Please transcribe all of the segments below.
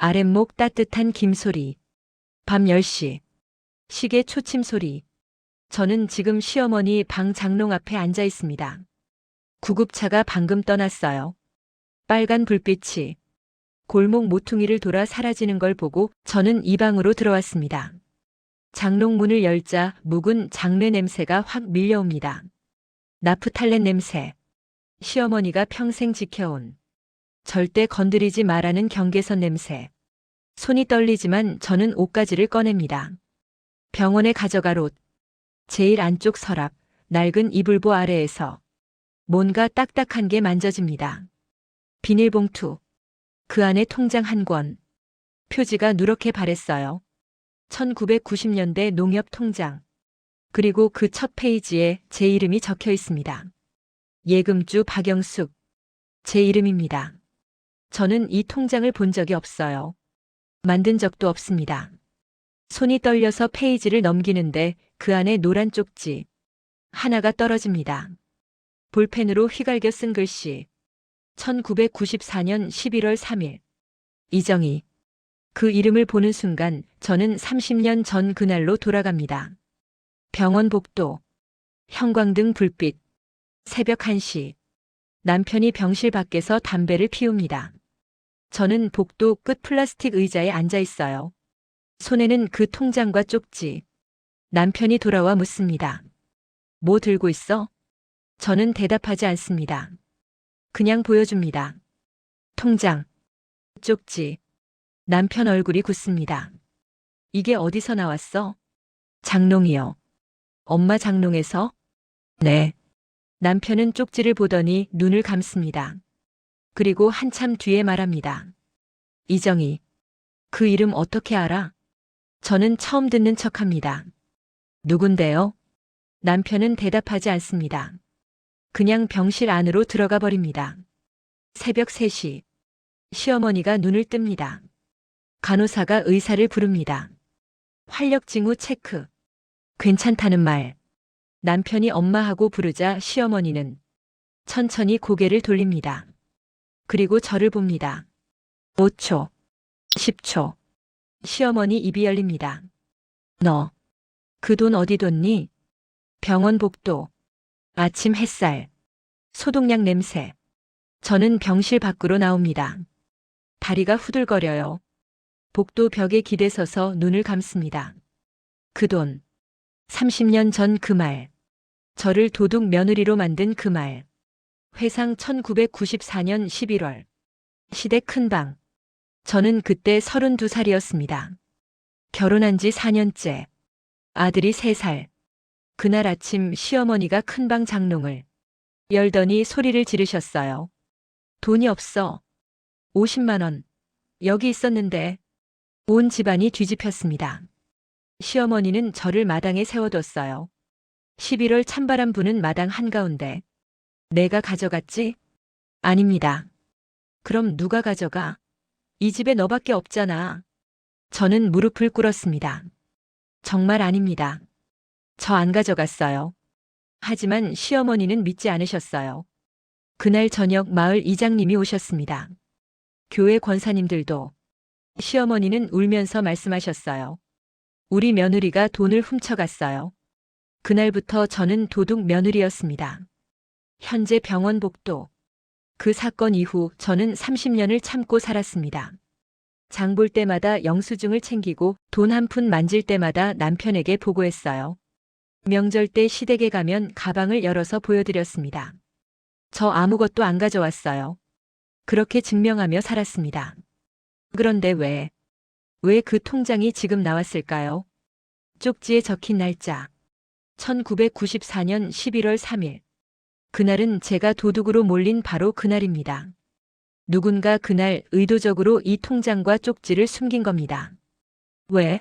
아랫목 따뜻한 김소리. 밤 10시. 시계 초침 소리. 저는 지금 시어머니 방 장롱 앞에 앉아 있습니다. 구급차가 방금 떠났어요. 빨간 불빛이 골목 모퉁이를 돌아 사라지는 걸 보고 저는 이 방으로 들어왔습니다. 장롱 문을 열자 묵은 장례 냄새가 확 밀려옵니다. 나프탈렌 냄새. 시어머니가 평생 지켜온 절대 건드리지 말라는 경계선 냄새. 손이 떨리지만 저는 옷가지를 꺼냅니다. 병원에 가져갈 옷. 제일 안쪽 서랍, 낡은 이불보 아래에서 뭔가 딱딱한 게 만져집니다. 비닐봉투. 그 안에 통장 한 권. 표지가 누렇게 바랬어요. 1990년대 농협 통장. 그리고 그 첫 페이지에 제 이름이 적혀 있습니다. 예금주 박영숙. 제 이름입니다. 저는 이 통장을 본 적이 없어요. 만든 적도 없습니다. 손이 떨려서 페이지를 넘기는데 그 안에 노란 쪽지 하나가 떨어집니다. 볼펜으로 휘갈겨 쓴 글씨. 1994년 11월 3일. 이정희. 그 이름을 보는 순간 저는 30년 전 그날로 돌아갑니다. 병원 복도. 형광등 불빛. 새벽 1시. 남편이 병실 밖에서 담배를 피웁니다. 저는 복도 끝 플라스틱 의자에 앉아 있어요. 손에는 그 통장과 쪽지. 남편이 돌아와 묻습니다. 뭐 들고 있어? 저는 대답하지 않습니다. 그냥 보여줍니다. 통장. 쪽지. 남편 얼굴이 굳습니다. 이게 어디서 나왔어? 장롱이요. 엄마 장롱에서? 네. 남편은 쪽지를 보더니 눈을 감습니다. 그리고 한참 뒤에 말합니다. 이정희. 그 이름 어떻게 알아? 저는 처음 듣는 척합니다. 누군데요? 남편은 대답하지 않습니다. 그냥 병실 안으로 들어가 버립니다. 새벽 3시. 시어머니가 눈을 뜹니다. 간호사가 의사를 부릅니다. 활력 징후 체크. 괜찮다는 말. 남편이 엄마하고 부르자 시어머니는 천천히 고개를 돌립니다. 그리고 저를 봅니다. 5초. 10초. 시어머니 입이 열립니다. 너, 그 돈 어디 뒀니? 병원 복도. 아침 햇살. 소독약 냄새. 저는 병실 밖으로 나옵니다. 다리가 후들거려요. 복도 벽에 기대서서 눈을 감습니다. 그 돈. 30년 전 그 말. 저를 도둑 며느리로 만든 그 말. 회상 1994년 11월. 시댁 큰방. 저는 그때 32살이었습니다. 결혼한 지 4년째. 아들이 3살. 그날 아침 시어머니가 큰방 장롱을 열더니 소리를 지르셨어요. 돈이 없어. 50만 원. 여기 있었는데. 온 집안이 뒤집혔습니다. 시어머니는 저를 마당에 세워뒀어요. 11월 찬바람 부는 마당 한가운데. 내가 가져갔지? 아닙니다. 그럼 누가 가져가? 이 집에 너밖에 없잖아. 저는 무릎을 꿇었습니다. 정말 아닙니다. 저 안 가져갔어요. 하지만 시어머니는 믿지 않으셨어요. 그날 저녁 마을 이장님이 오셨습니다. 교회 권사님들도. 시어머니는 울면서 말씀하셨어요. 우리 며느리가 돈을 훔쳐갔어요. 그날부터 저는 도둑 며느리였습니다. 현재 병원 복도. 그 사건 이후 저는 30년을 참고 살았습니다. 장볼 때마다 영수증을 챙기고 돈 한 푼 만질 때마다 남편에게 보고했어요. 명절 때 시댁에 가면 가방을 열어서 보여드렸습니다. 저 아무것도 안 가져왔어요. 그렇게 증명하며 살았습니다. 그런데 왜 그 통장이 지금 나왔을까요? 쪽지에 적힌 날짜. 1994년 11월 3일. 그날은 제가 도둑으로 몰린 바로 그날입니다. 누군가 그날 의도적으로 이 통장과 쪽지를 숨긴 겁니다. 왜?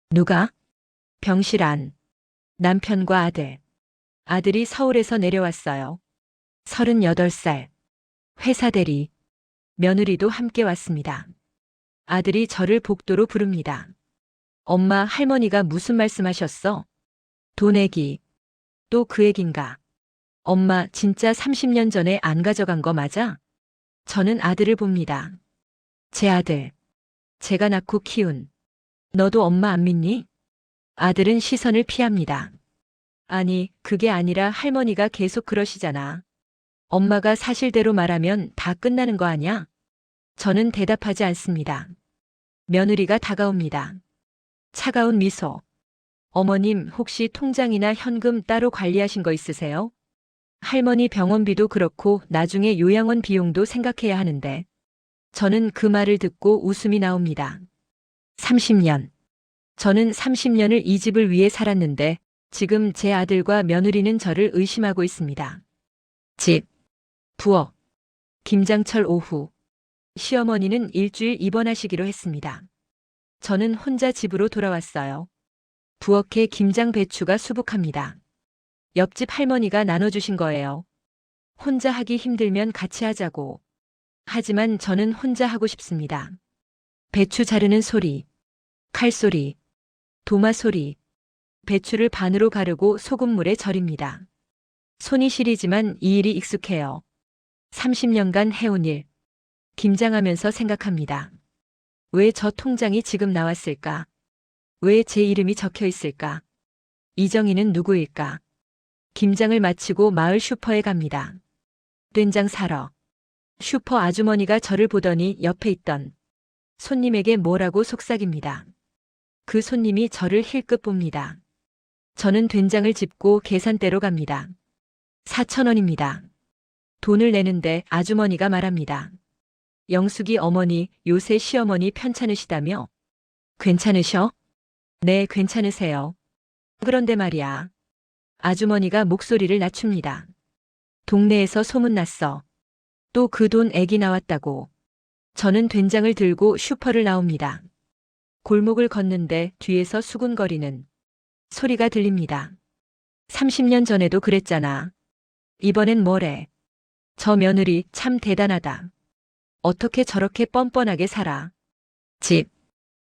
누가? 병실 안. 남편과 아들. 아들이 서울에서 내려왔어요. 38살. 회사 대리. 며느리도 함께 왔습니다. 아들이 저를 복도로 부릅니다. 엄마, 할머니가 무슨 말씀하셨어? 돈 얘기. 또 그 얘긴가? 엄마, 진짜 30년 전에 안 가져간 거 맞아? 저는 아들을 봅니다. 제 아들. 제가 낳고 키운. 너도 엄마 안 믿니? 아들은 시선을 피합니다. 아니, 그게 아니라 할머니가 계속 그러시잖아. 엄마가 사실대로 말하면 다 끝나는 거 아냐? 저는 대답하지 않습니다. 며느리가 다가옵니다. 차가운 미소. 어머님, 혹시 통장이나 현금 따로 관리하신 거 있으세요? 할머니 병원비도 그렇고 나중에 요양원 비용도 생각해야 하는데. 저는 그 말을 듣고 웃음이 나옵니다. 30년. 저는 30년을 이 집을 위해 살았는데 지금 제 아들과 며느리는 저를 의심하고 있습니다. 집. 부엌. 김장철 오후. 시어머니는 일주일 입원하시기로 했습니다. 저는 혼자 집으로 돌아왔어요. 부엌에 김장 배추가 수북합니다. 옆집 할머니가 나눠주신 거예요. 혼자 하기 힘들면 같이 하자고. 하지만 저는 혼자 하고 싶습니다. 배추 자르는 소리, 칼소리, 도마 소리. 배추를 반으로 가르고 소금물에 절입니다. 손이 시리지만 이 일이 익숙해요. 30년간 해온 일. 김장하면서 생각합니다. 왜 저 통장이 지금 나왔을까? 왜 제 이름이 적혀 있을까? 이정희는 누구일까? 김장을 마치고 마을 슈퍼에 갑니다. 된장 사러. 슈퍼 아주머니가 저를 보더니 옆에 있던 손님에게 뭐라고 속삭입니다. 그 손님이 저를 힐끗 봅니다. 저는 된장을 짚고 계산대로 갑니다. 4,000원입니다. 돈을 내는데 아주머니가 말합니다. 영숙이 어머니, 요새 시어머니 편찮으시다며? 괜찮으셔? 네, 괜찮으세요. 그런데 말이야. 아주머니가 목소리를 낮춥니다. 동네에서 소문났어. 또 그 돈 액이 나왔다고. 저는 된장을 들고 슈퍼를 나옵니다. 골목을 걷는데 뒤에서 수군거리는 소리가 들립니다. 30년 전에도 그랬잖아. 이번엔 뭐래? 저 며느리 참 대단하다. 어떻게 저렇게 뻔뻔하게 살아? 집,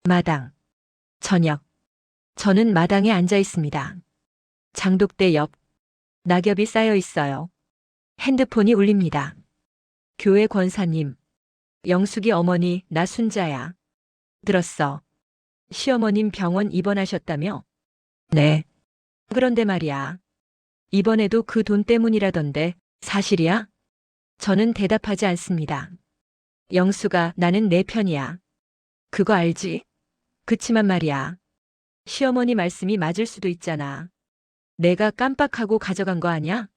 마당, 저녁. 저는 마당에 앉아 있습니다. 장독대 옆, 낙엽이 쌓여 있어요. 핸드폰이 울립니다. 교회 권사님. 영숙이 어머니, 나 순자야. 들었어. 시어머님 병원 입원하셨다며? 네. 그런데 말이야. 이번에도 그 돈 때문이라던데 사실이야? 저는 대답하지 않습니다. 영숙아, 나는 내 편이야. 그거 알지? 그치만 말이야. 시어머니 말씀이 맞을 수도 있잖아. 내가 깜빡하고 가져간 거 아냐?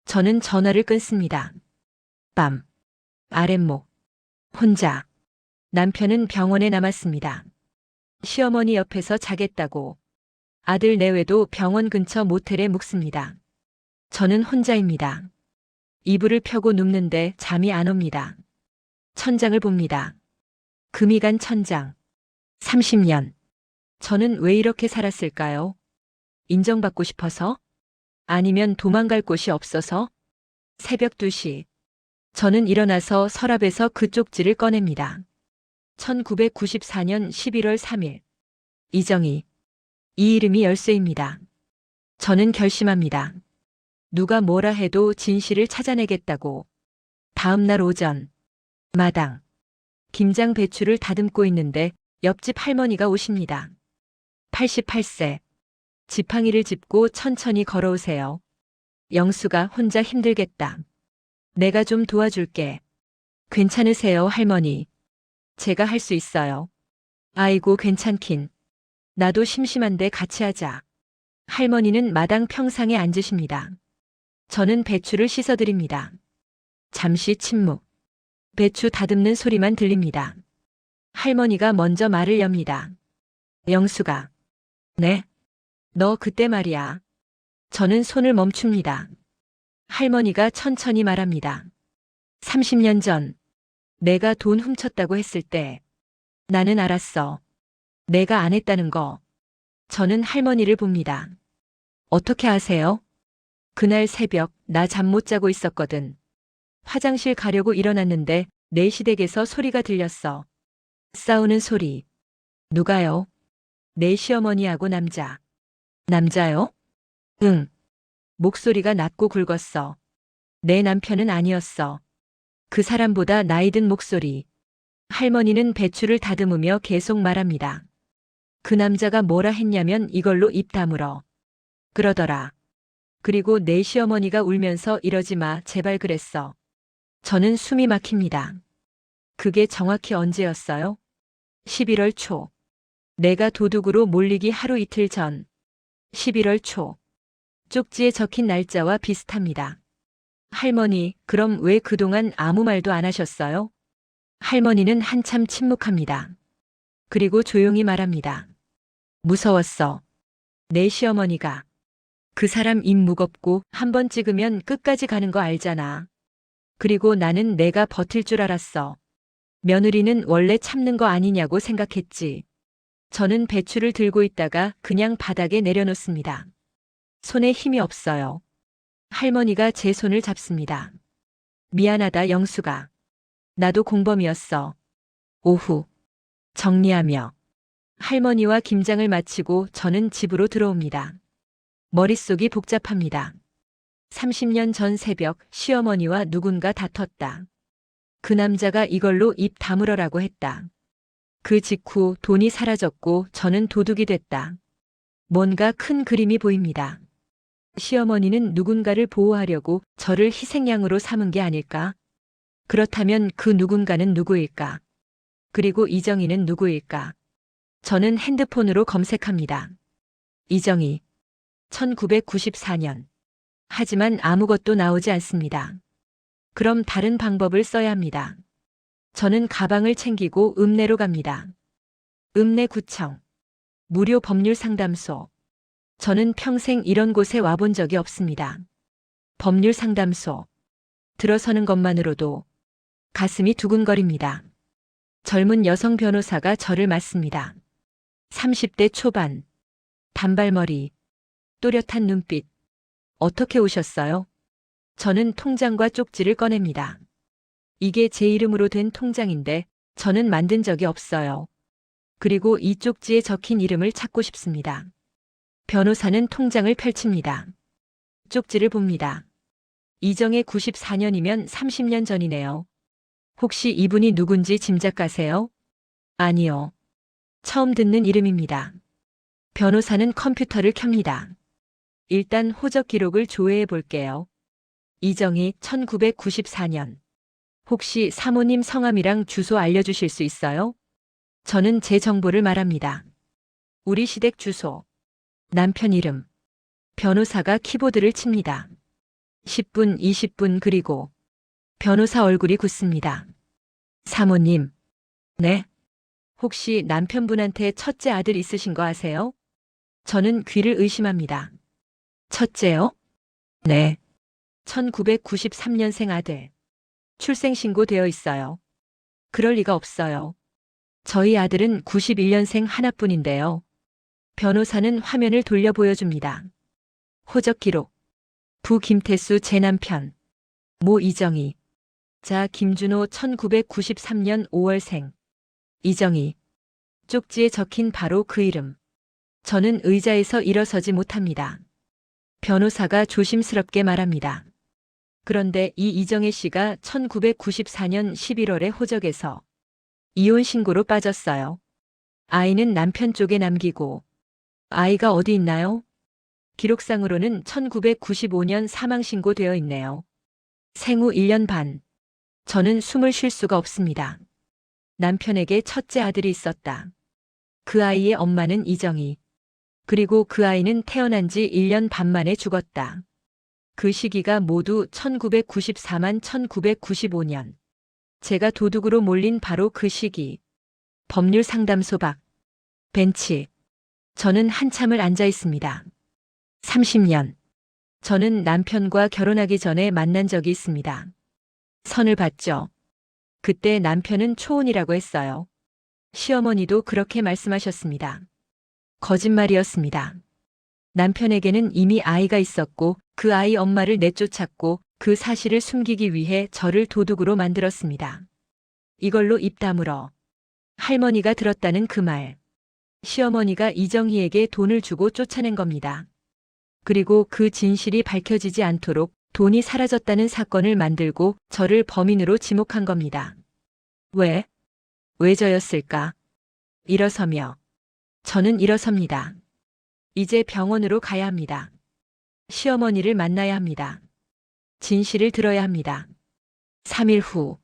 저는 전화를 끊습니다. 밤. 아랫목. 혼자. 남편은 병원에 남았습니다. 시어머니 옆에서 자겠다고. 아들 내외도 병원 근처 모텔에 묵습니다. 저는 혼자입니다. 이불을 펴고 눕는데 잠이 안 옵니다. 천장을 봅니다. 금이 간 천장. 30년. 저는 왜 이렇게 살았을까요? 인정받고 싶어서? 아니면 도망갈 곳이 없어서? 새벽 2시. 저는 일어나서 서랍에서 그 쪽지를 꺼냅니다. 1994년 11월 3일. 이정희. 이 이름이 열쇠입니다. 저는 결심합니다. 누가 뭐라 해도 진실을 찾아내겠다고. 다음 날 오전. 마당. 김장 배추를 다듬고 있는데 옆집 할머니가 오십니다. 88세. 지팡이를 짚고 천천히 걸어오세요. 영수가 혼자 힘들겠다. 내가 좀 도와줄게. 괜찮으세요, 할머니? 제가 할 수 있어요. 아이고, 괜찮긴. 나도 심심한데 같이 하자. 할머니는 마당 평상에 앉으십니다. 저는 배추를 씻어드립니다. 잠시 침묵. 배추 다듬는 소리만 들립니다. 할머니가 먼저 말을 엽니다. 영수가. 네? 너 그때 말이야. 저는 손을 멈춥니다. 할머니가 천천히 말합니다. 30년 전, 내가 돈 훔쳤다고 했을 때, 나는 알았어. 내가 안 했다는 거. 저는 할머니를 봅니다. 어떻게 아세요? 그날 새벽, 나 잠 못 자고 있었거든. 화장실 가려고 일어났는데 내 시댁에서 소리가 들렸어. 싸우는 소리. 누가요? 내 시어머니하고 남자. 남자요? 응. 목소리가 낮고 굵었어. 내 남편은 아니었어. 그 사람보다 나이 든 목소리. 할머니는 배추를 다듬으며 계속 말합니다. 그 남자가 뭐라 했냐면 이걸로 입 다물어. 그러더라. 그리고 내 시어머니가 울면서 이러지 마, 제발 그랬어. 저는 숨이 막힙니다. 그게 정확히 언제였어요? 11월 초. 내가 도둑으로 몰리기 하루 이틀 전. 11월 초. 쪽지에 적힌 날짜와 비슷합니다. 할머니, 그럼 왜 그동안 아무 말도 안 하셨어요? 할머니는 한참 침묵합니다. 그리고 조용히 말합니다. 무서웠어. 내 시어머니가. 그 사람 입 무겁고 한 번 찍으면 끝까지 가는 거 알잖아. 그리고 나는 내가 버틸 줄 알았어. 며느리는 원래 참는 거 아니냐고 생각했지. 저는 배추를 들고 있다가 그냥 바닥에 내려놓습니다. 손에 힘이 없어요. 할머니가 제 손을 잡습니다. 미안하다, 영수가. 나도 공범이었어. 오후. 정리하며. 할머니와 김장을 마치고 저는 집으로 들어옵니다. 머릿속이 복잡합니다. 30년 전 새벽 시어머니와 누군가 다퉜다. 그 남자가 이걸로 입 다물어라고 했다. 그 직후 돈이 사라졌고 저는 도둑이 됐다. 뭔가 큰 그림이 보입니다. 시어머니는 누군가를 보호하려고 저를 희생양으로 삼은 게 아닐까? 그렇다면 그 누군가는 누구일까? 그리고 이정희는 누구일까? 저는 핸드폰으로 검색합니다. 이정희. 1994년. 하지만 아무것도 나오지 않습니다. 그럼 다른 방법을 써야 합니다. 저는 가방을 챙기고 읍내로 갑니다. 읍내구청. 무료 법률 상담소. 저는 평생 이런 곳에 와본 적이 없습니다. 법률 상담소. 들어서는 것만으로도 가슴이 두근거립니다. 젊은 여성 변호사가 저를 맞습니다. 30대 초반. 단발머리. 또렷한 눈빛. 어떻게 오셨어요? 저는 통장과 쪽지를 꺼냅니다. 이게 제 이름으로 된 통장인데 저는 만든 적이 없어요. 그리고 이 쪽지에 적힌 이름을 찾고 싶습니다. 변호사는 통장을 펼칩니다. 쪽지를 봅니다. 이정의 94년이면 30년 전이네요. 혹시 이분이 누군지 짐작 가세요? 아니요. 처음 듣는 이름입니다. 변호사는 컴퓨터를 켭니다. 일단 호적 기록을 조회해 볼게요. 이정희 1994년. 혹시 사모님 성함이랑 주소 알려주실 수 있어요? 저는 제 정보를 말합니다. 우리 시댁 주소. 남편 이름. 변호사가 키보드를 칩니다. 10분, 20분 그리고 변호사 얼굴이 굳습니다. 사모님. 네? 혹시 남편분한테 첫째 아들 있으신 거 아세요? 저는 귀를 의심합니다. 첫째요? 네. 1993년생 아들. 출생신고 되어 있어요. 그럴 리가 없어요. 저희 아들은 91년생 하나뿐인데요. 변호사는 화면을 돌려 보여줍니다. 호적 기록. 부 김태수 제 남편. 모 이정희. 자 김준호 1993년 5월생. 이정희. 쪽지에 적힌 바로 그 이름. 저는 의자에서 일어서지 못합니다. 변호사가 조심스럽게 말합니다. 그런데 이 이정혜 씨가 1994년 11월에 호적에서 이혼 신고로 빠졌어요. 아이는 남편 쪽에 남기고. 아이가 어디 있나요? 기록상으로는 1995년 사망 신고되어 있네요. 생후 1년 반. 저는 숨을 쉴 수가 없습니다. 남편에게 첫째 아들이 있었다. 그 아이의 엄마는 이정희. 그리고 그 아이는 태어난 지 1년 반 만에 죽었다. 그 시기가 모두 1994만 1995년. 제가 도둑으로 몰린 바로 그 시기. 법률 상담소 밖. 벤치. 저는 한참을 앉아 있습니다. 30년. 저는 남편과 결혼하기 전에 만난 적이 있습니다. 선을 봤죠. 그때 남편은 초혼이라고 했어요. 시어머니도 그렇게 말씀하셨습니다. 거짓말이었습니다. 남편에게는 이미 아이가 있었고 그 아이 엄마를 내쫓았고 그 사실을 숨기기 위해 저를 도둑으로 만들었습니다. 이걸로 입 다물어. 할머니가 들었다는 그 말. 시어머니가 이정희에게 돈을 주고 쫓아낸 겁니다. 그리고 그 진실이 밝혀지지 않도록 돈이 사라졌다는 사건을 만들고 저를 범인으로 지목한 겁니다. 왜? 왜 저였을까? 일어서며 저는 일어섭니다. 이제 병원으로 가야 합니다. 시어머니를 만나야 합니다. 진실을 들어야 합니다. 3일 후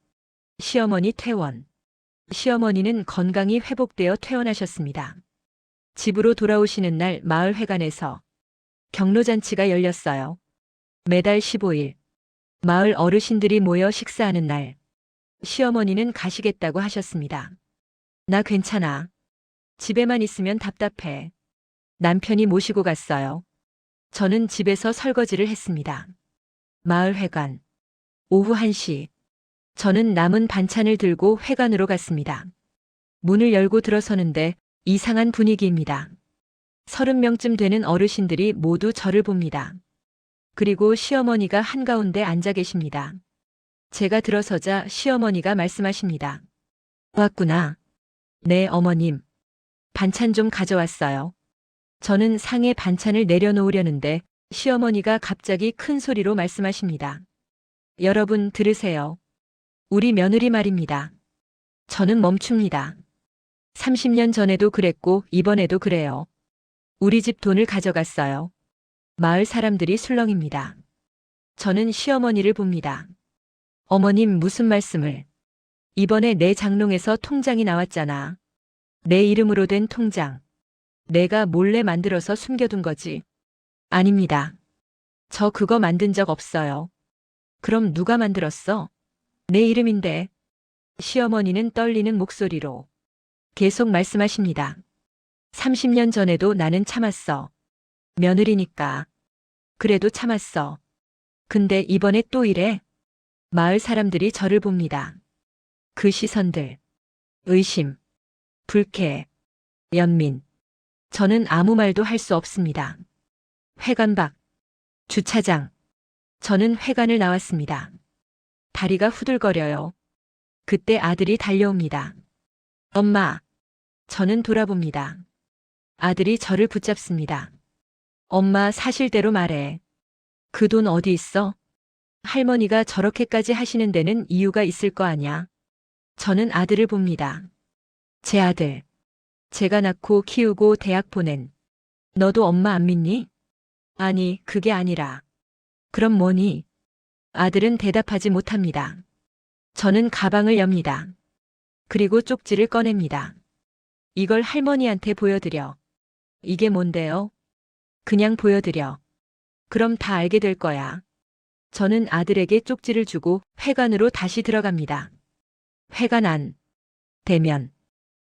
시어머니 퇴원. 시어머니는 건강이 회복되어 퇴원하셨습니다. 집으로 돌아오시는 날 마을회관에서 경로잔치가 열렸어요. 매달 15일 마을 어르신들이 모여 식사하는 날 시어머니는 가시겠다고 하셨습니다. 나 괜찮아. 집에만 있으면 답답해. 남편이 모시고 갔어요. 저는 집에서 설거지를 했습니다. 마을회관. 오후 1시. 저는 남은 반찬을 들고 회관으로 갔습니다. 문을 열고 들어서는데 이상한 분위기입니다. 30명쯤 되는 어르신들이 모두 저를 봅니다. 그리고 시어머니가 한가운데 앉아 계십니다. 제가 들어서자 시어머니가 말씀하십니다. 왔구나. 네, 어머님. 반찬 좀 가져왔어요. 저는 상에 반찬을 내려놓으려는데 시어머니가 갑자기 큰 소리로 말씀하십니다. 여러분 들으세요. 우리 며느리 말입니다. 저는 멈춥니다. 30년 전에도 그랬고 이번에도 그래요. 우리 집 돈을 가져갔어요. 마을 사람들이 술렁입니다. 저는 시어머니를 봅니다. 어머님 무슨 말씀을? 이번에 내 장롱에서 통장이 나왔잖아. 내 이름으로 된 통장. 내가 몰래 만들어서 숨겨둔 거지. 아닙니다. 저 그거 만든 적 없어요. 그럼 누가 만들었어? 내 이름인데. 시어머니는 떨리는 목소리로 계속 말씀하십니다. 30년 전에도 나는 참았어. 며느리니까. 그래도 참았어. 근데 이번에 또 이래? 마을 사람들이 저를 봅니다. 그 시선들. 의심. 불쾌. 연민. 저는 아무 말도 할 수 없습니다. 회관 밖. 주차장. 저는 회관을 나왔습니다. 다리가 후들거려요. 그때 아들이 달려옵니다. 엄마. 저는 돌아봅니다. 아들이 저를 붙잡습니다. 엄마 사실대로 말해. 그 돈 어디 있어? 할머니가 저렇게까지 하시는 데는 이유가 있을 거 아냐. 저는 아들을 봅니다. 제 아들. 제가 낳고 키우고 대학 보낸. 너도 엄마 안 믿니? 아니, 그게 아니라. 그럼 뭐니? 아들은 대답하지 못합니다. 저는 가방을 엽니다. 그리고 쪽지를 꺼냅니다. 이걸 할머니한테 보여드려. 이게 뭔데요? 그냥 보여드려. 그럼 다 알게 될 거야. 저는 아들에게 쪽지를 주고 회관으로 다시 들어갑니다. 회관 안. 대면.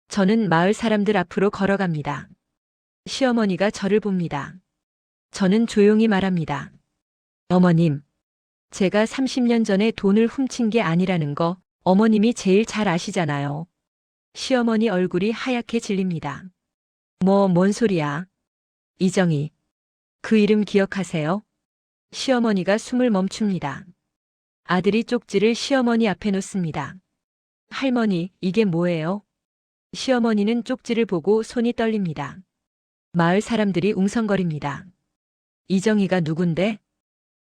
저는 마을 사람들 앞으로 걸어갑니다. 시어머니가 저를 봅니다. 저는 조용히 말합니다. 어머님, 제가 30년 전에 돈을 훔친 게 아니라는 거 어머님이 제일 잘 아시잖아요. 시어머니 얼굴이 하얗게 질립니다. 뭔 소리야? 이정희. 그 이름 기억하세요? 시어머니가 숨을 멈춥니다. 아들이 쪽지를 시어머니 앞에 놓습니다. 할머니, 이게 뭐예요? 시어머니는 쪽지를 보고 손이 떨립니다. 마을 사람들이 웅성거립니다. 이정희가 누군데?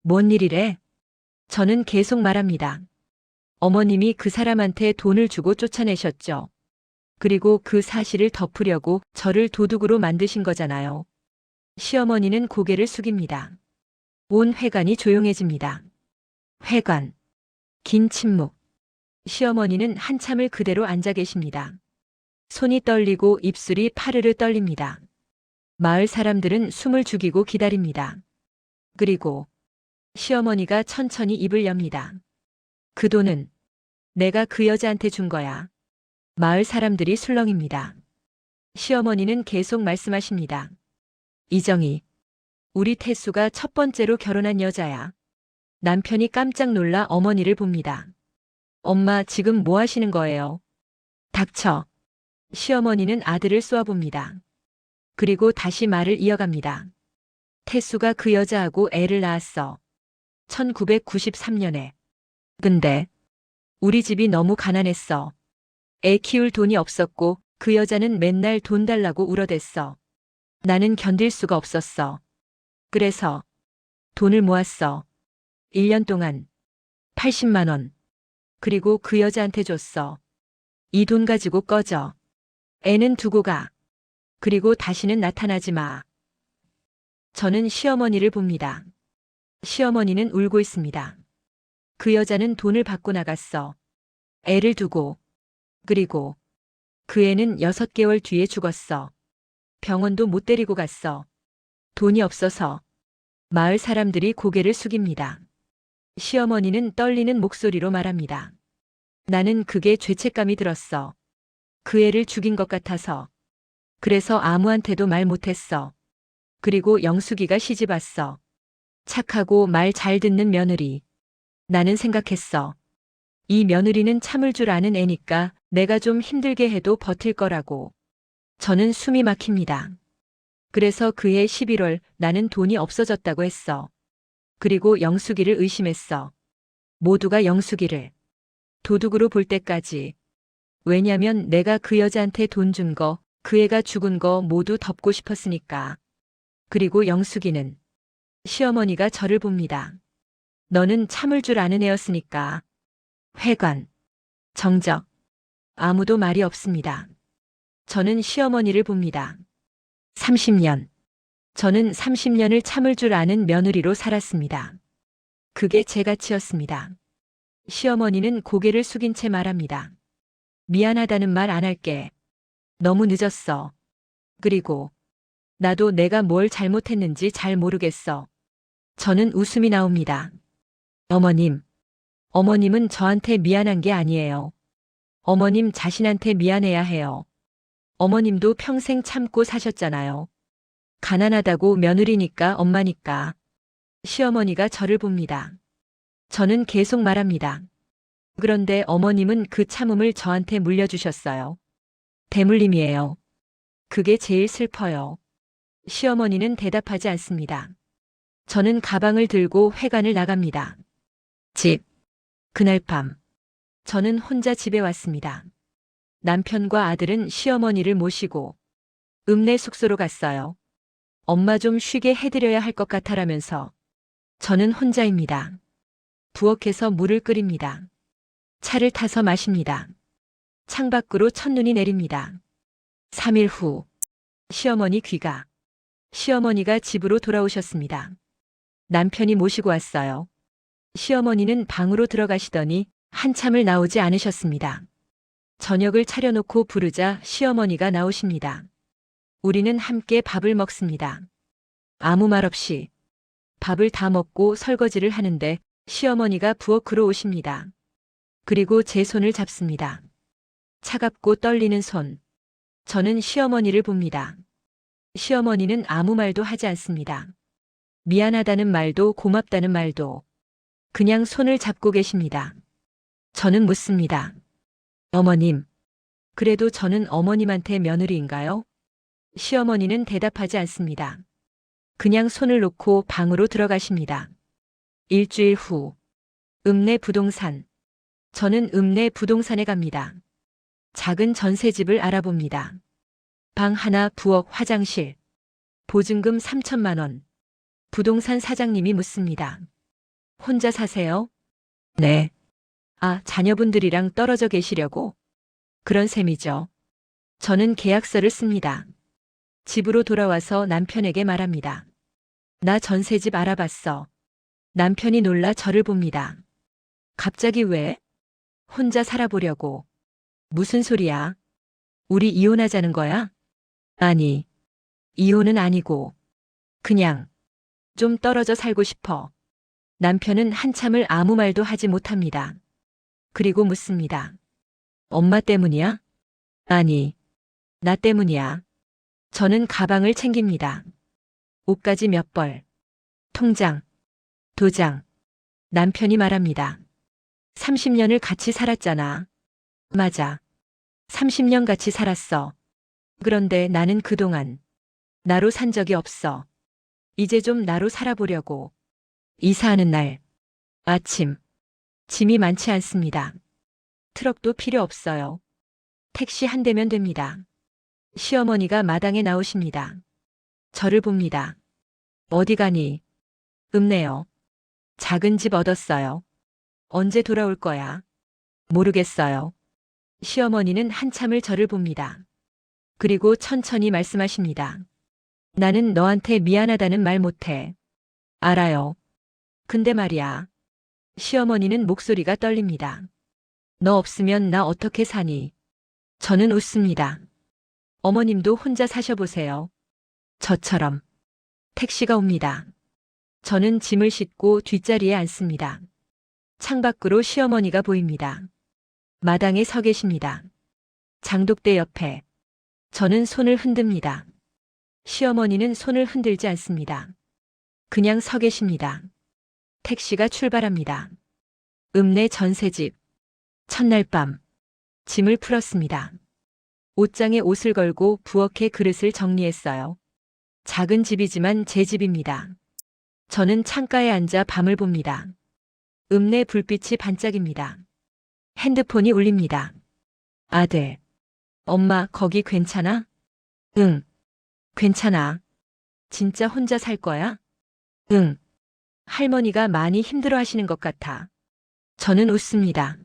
뭔 일이래? 저는 계속 말합니다. 어머님이 그 사람한테 돈을 주고 쫓아내셨죠. 그리고 그 사실을 덮으려고 저를 도둑으로 만드신 거잖아요. 시어머니는 고개를 숙입니다. 온 회관이 조용해집니다. 회관. 긴 침묵. 시어머니는 한참을 그대로 앉아 계십니다. 손이 떨리고 입술이 파르르 떨립니다. 마을 사람들은 숨을 죽이고 기다립니다. 그리고 시어머니가 천천히 입을 엽니다. 그 돈은 내가 그 여자한테 준 거야. 마을 사람들이 술렁입니다. 시어머니는 계속 말씀하십니다. 이정희, 우리 태수가 첫 번째로 결혼한 여자야. 남편이 깜짝 놀라 어머니를 봅니다. 엄마 지금 뭐 하시는 거예요? 닥쳐. 시어머니는 아들을 쏘아봅니다. 그리고 다시 말을 이어갑니다. 태수가 그 여자하고 애를 낳았어. 1993년에. 근데 우리 집이 너무 가난했어. 애 키울 돈이 없었고 그 여자는 맨날 돈 달라고 울어댔어. 나는 견딜 수가 없었어. 그래서 돈을 모았어. 1년 동안 80만 원. 그리고 그 여자한테 줬어. 이 돈 가지고 꺼져. 애는 두고 가. 그리고 다시는 나타나지 마. 저는 시어머니를 봅니다. 시어머니는 울고 있습니다. 그 여자는 돈을 받고 나갔어. 애를 두고. 그리고 그 애는 6개월 뒤에 죽었어. 병원도 못 데리고 갔어. 돈이 없어서. 마을 사람들이 고개를 숙입니다. 시어머니는 떨리는 목소리로 말합니다. 나는 그게 죄책감이 들었어. 그 애를 죽인 것 같아서. 그래서 아무한테도 말 못했어. 그리고 영숙이가 시집 왔어. 착하고 말 잘 듣는 며느리. 나는 생각했어. 이 며느리는 참을 줄 아는 애니까 내가 좀 힘들게 해도 버틸 거라고. 저는 숨이 막힙니다. 그래서 그해 11월 나는 돈이 없어졌다고 했어. 그리고 영숙이를 의심했어. 모두가 영숙이를 도둑으로 볼 때까지. 왜냐면 내가 그 여자한테 돈 준 거, 그 애가 죽은 거 모두 덮고 싶었으니까. 그리고 영숙이는 시어머니가 저를 봅니다. 너는 참을 줄 아는 애였으니까. 회관, 정적, 아무도 말이 없습니다. 저는 시어머니를 봅니다. 30년. 저는 30년을 참을 줄 아는 며느리로 살았습니다. 그게 제 가치였습니다. 시어머니는 고개를 숙인 채 말합니다. 미안하다는 말 안 할게. 너무 늦었어. 그리고 나도 내가 뭘 잘못했는지 잘 모르겠어. 저는 웃음이 나옵니다. 어머님. 어머님은 저한테 미안한 게 아니에요. 어머님 자신한테 미안해야 해요. 어머님도 평생 참고 사셨잖아요. 가난하다고 며느리니까 엄마니까. 시어머니가 저를 봅니다. 저는 계속 말합니다. 그런데 어머님은 그 참음을 저한테 물려주셨어요. 대물림이에요. 그게 제일 슬퍼요. 시어머니는 대답하지 않습니다. 저는 가방을 들고 회관을 나갑니다. 집. 그날 밤. 저는 혼자 집에 왔습니다. 남편과 아들은 시어머니를 모시고 읍내 숙소로 갔어요. 엄마 좀 쉬게 해드려야 할 것 같아라면서. 저는 혼자입니다. 부엌에서 물을 끓입니다. 차를 타서 마십니다. 창밖으로 첫눈이 내립니다. 3일 후. 시어머니 귀가. 시어머니가 집으로 돌아오셨습니다. 남편이 모시고 왔어요. 시어머니는 방으로 들어가시더니 한참을 나오지 않으셨습니다. 저녁을 차려놓고 부르자 시어머니가 나오십니다. 우리는 함께 밥을 먹습니다. 아무 말 없이 밥을 다 먹고 설거지를 하는데 시어머니가 부엌으로 오십니다. 그리고 제 손을 잡습니다. 차갑고 떨리는 손. 저는 시어머니를 봅니다. 시어머니는 아무 말도 하지 않습니다. 미안하다는 말도 고맙다는 말도. 그냥 손을 잡고 계십니다. 저는 묻습니다. 어머님, 그래도 저는 어머님한테 며느리인가요? 시어머니는 대답하지 않습니다. 그냥 손을 놓고 방으로 들어가십니다. 일주일 후. 읍내 부동산. 저는 읍내 부동산에 갑니다. 작은 전셋집을 알아봅니다. 방 하나, 부엌, 화장실. 보증금 3천만 원. 부동산 사장님이 묻습니다. 혼자 사세요? 네. 아, 자녀분들이랑 떨어져 계시려고? 그런 셈이죠. 저는 계약서를 씁니다. 집으로 돌아와서 남편에게 말합니다. 나 전셋집 알아봤어. 남편이 놀라 저를 봅니다. 갑자기 왜? 혼자 살아보려고. 무슨 소리야? 우리 이혼하자는 거야? 아니, 이혼은 아니고. 그냥 좀 떨어져 살고 싶어. 남편은 한참을 아무 말도 하지 못합니다. 그리고 묻습니다. 엄마 때문이야? 아니, 나 때문이야. 저는 가방을 챙깁니다. 옷가지 몇 벌. 통장, 도장. 남편이 말합니다. 30년을 같이 살았잖아. 맞아. 30년 같이 살았어. 그런데 나는 그동안 나로 산 적이 없어. 이제 좀 나로 살아보려고. 이사하는 날. 아침. 짐이 많지 않습니다. 트럭도 필요 없어요. 택시 한 대면 됩니다. 시어머니가 마당에 나오십니다. 저를 봅니다. 어디 가니? 읍내요. 작은 집 얻었어요. 언제 돌아올 거야? 모르겠어요. 시어머니는 한참을 저를 봅니다. 그리고 천천히 말씀하십니다. 나는 너한테 미안하다는 말 못해. 알아요. 근데 말이야. 시어머니는 목소리가 떨립니다. 너 없으면 나 어떻게 사니? 저는 웃습니다. 어머님도 혼자 사셔보세요. 저처럼. 택시가 옵니다. 저는 짐을 싣고 뒷자리에 앉습니다. 창밖으로 시어머니가 보입니다. 마당에 서 계십니다. 장독대 옆에. 저는 손을 흔듭니다. 시어머니는 손을 흔들지 않습니다. 그냥 서 계십니다. 택시가 출발합니다. 읍내 전셋집. 첫날 밤. 짐을 풀었습니다. 옷장에 옷을 걸고 부엌에 그릇을 정리했어요. 작은 집이지만 제 집입니다. 저는 창가에 앉아 밤을 봅니다. 읍내 불빛이 반짝입니다. 핸드폰이 울립니다. 아들. 엄마, 거기 괜찮아? 응. 괜찮아. 진짜 혼자 살 거야? 응. 할머니가 많이 힘들어 하시는 것 같아. 저는 웃습니다.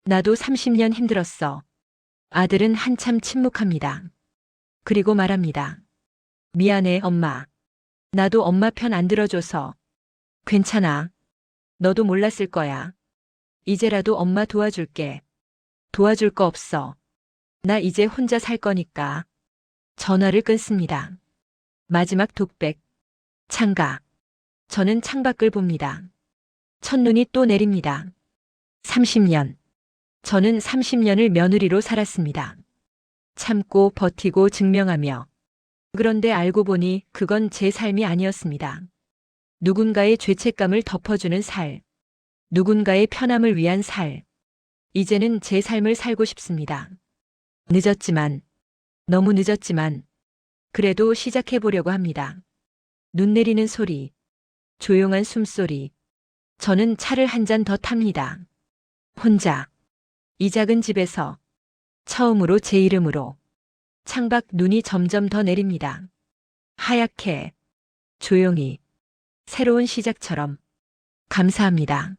나도 30년 힘들었어. 아들은 한참 침묵합니다. 그리고 말합니다. 미안해, 엄마. 나도 엄마 편 안 들어줘서. 괜찮아. 너도 몰랐을 거야. 이제라도 엄마 도와줄게. 도와줄 거 없어. 나 이제 혼자 살 거니까. 전화를 끊습니다. 마지막 독백. 창가. 저는 창밖을 봅니다. 첫눈이 또 내립니다. 30년. 저는 30년을 며느리로 살았습니다. 참고 버티고 증명하며. 그런데 알고 보니 그건 제 삶이 아니었습니다. 누군가의 죄책감을 덮어주는 살. 누군가의 편함을 위한 살. 이제는 제 삶을 살고 싶습니다. 늦었지만, 너무 늦었지만, 그래도 시작해보려고 합니다. 눈 내리는 소리, 조용한 숨소리. 저는 차를 한 잔 더 탑니다. 혼자, 이 작은 집에서, 처음으로 제 이름으로. 창밖 눈이 점점 더 내립니다. 하얗게, 조용히, 새로운 시작처럼. 감사합니다.